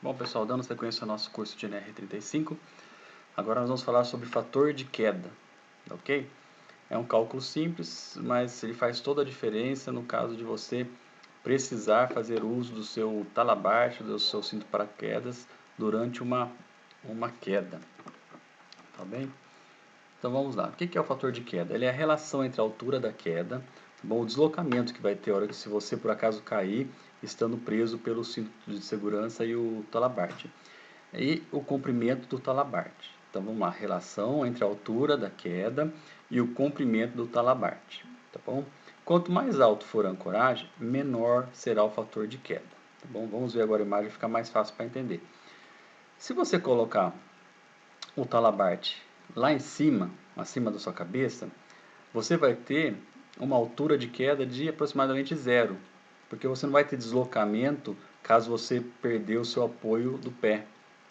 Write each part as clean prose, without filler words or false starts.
Bom, pessoal, dando sequência ao nosso curso de NR35, agora nós vamos falar sobre fator de queda, ok? É um cálculo simples, mas ele faz toda a diferença no caso de você precisar fazer uso do seu talabarte, do seu cinto paraquedas durante uma queda, tá bem? Então vamos lá. O que é o fator de queda? Ele é a relação entre a altura da queda, bom, o deslocamento que vai ter a hora que se você por acaso cair, estando preso pelo cinto de segurança e o talabarte. E o comprimento do talabarte. Então vamos lá, relação entre a altura da queda e o comprimento do talabarte, tá bom? Quanto mais alto for a ancoragem, menor será o fator de queda, tá bom? Vamos ver agora a imagem, fica mais fácil para entender. Se você colocar o talabarte lá em cima, acima da sua cabeça, você vai ter uma altura de queda de aproximadamente zero, porque você não vai ter deslocamento caso você perder o seu apoio do pé,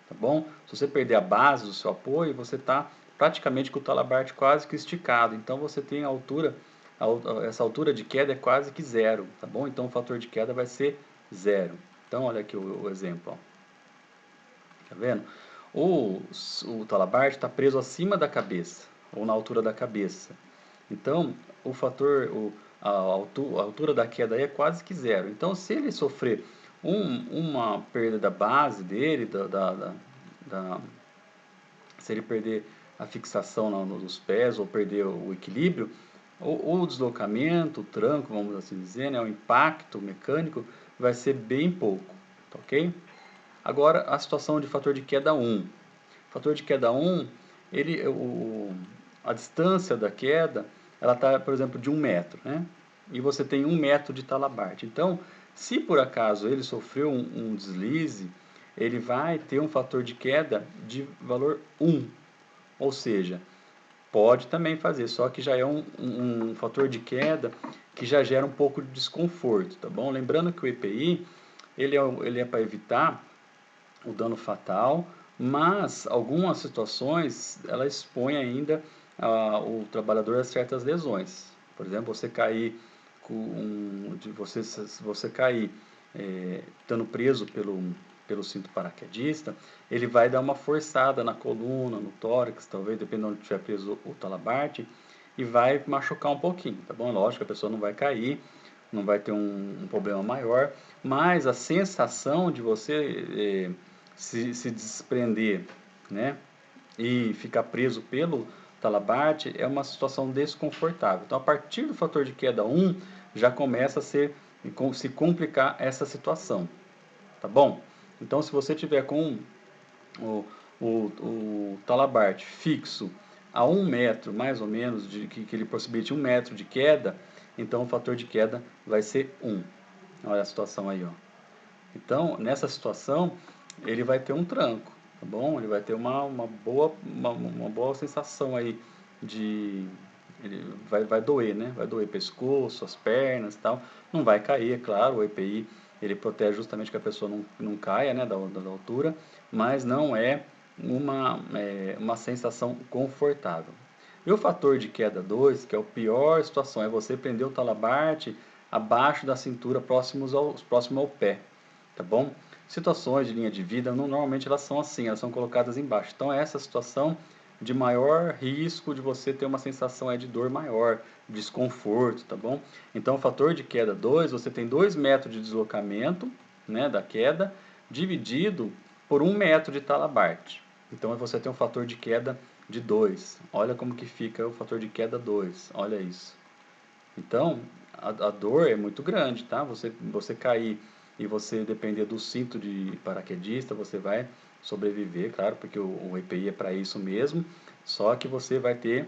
tá bom? Se você perder a base do seu apoio, você está praticamente com o talabarte quase que esticado, então você tem a altura, essa altura de queda é quase que zero, tá bom? Então o fator de queda vai ser zero. Então olha aqui o exemplo, ó. Tá vendo? O talabarte está preso acima da cabeça, ou na altura da cabeça. Então, o fator, a altura da queda aí é quase que zero. Então, se ele sofrer uma perda da base dele, se ele perder a fixação nos pés ou perder o equilíbrio, o deslocamento, o tranco, vamos assim dizer, né, o impacto mecânico vai ser bem pouco, tá ok? Agora, a situação de fator de queda 1. Fator de queda 1, a distância da queda, ela está, por exemplo, de 1 metro, né? E você tem 1 metro de talabarte. Então, se por acaso ele sofreu um deslize, ele vai ter um fator de queda de valor 1. Ou seja, pode também fazer, só que já é um fator de queda que já gera um pouco de desconforto, tá bom? Lembrando que o EPI, ele é para evitar o dano fatal, mas algumas situações ela expõe ainda o trabalhador a certas lesões. Por exemplo, você cair você cair estando preso pelo cinto paraquedista, ele vai dar uma forçada na coluna, no tórax, talvez dependendo de onde tiver preso o talabarte, e vai machucar um pouquinho, tá bom? Lógico, a pessoa não vai cair, não vai ter um problema maior, mas a sensação de você se desprender, né, e ficar preso pelo talabarte é uma situação desconfortável. Então, a partir do fator de queda 1, já começa a se complicar essa situação, tá bom? Então, se você tiver com o, o talabarte fixo a 1 metro, mais ou menos, que ele possibilite 1 metro de queda, então o fator de queda vai ser 1. Olha a situação aí, ó. Então, nessa situação, ele vai ter um tranco, tá bom? Ele vai ter uma boa sensação aí de... Ele vai doer, né? Vai doer pescoço, as pernas e tal. Não vai cair, é claro, o EPI ele protege justamente que a pessoa não caia, né, da altura, mas não é uma sensação confortável. E o fator de queda 2, que é a pior situação, é você prender o talabarte abaixo da cintura, próximo ao pé, tá bom? Situações de linha de vida, normalmente elas são assim, elas são colocadas embaixo. Então, essa situação de maior risco de você ter uma sensação de dor maior, desconforto, tá bom? Então, o fator de queda 2, você tem 2 metros de deslocamento, né, da queda, dividido por 1 metro de talabarte. Então, você tem um fator de queda de 2. Olha como que fica o fator de queda 2, olha isso. Então, a dor é muito grande, tá? Você cair e você depender do cinto de paraquedista, você vai sobreviver, claro, porque o EPI é para isso mesmo, só que você vai ter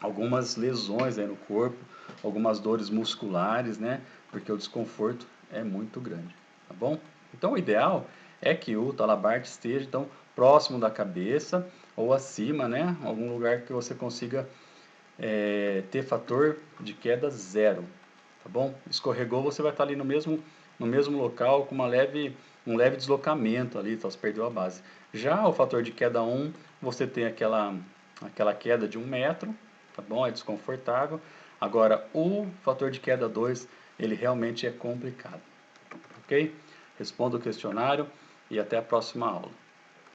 algumas lesões aí no corpo, algumas dores musculares, né? Porque o desconforto é muito grande, tá bom? Então, o ideal é que o talabarte esteja então próximo da cabeça ou acima, né? Algum lugar que você consiga ter fator de queda zero, tá bom? Escorregou, você vai estar ali no mesmo local com um leve deslocamento ali, então você perdeu a base. Já o fator de queda 1, você tem aquela queda de 1 metro, tá bom? É desconfortável. Agora, o fator de queda 2, ele realmente é complicado, ok? Responda o questionário e até a próxima aula.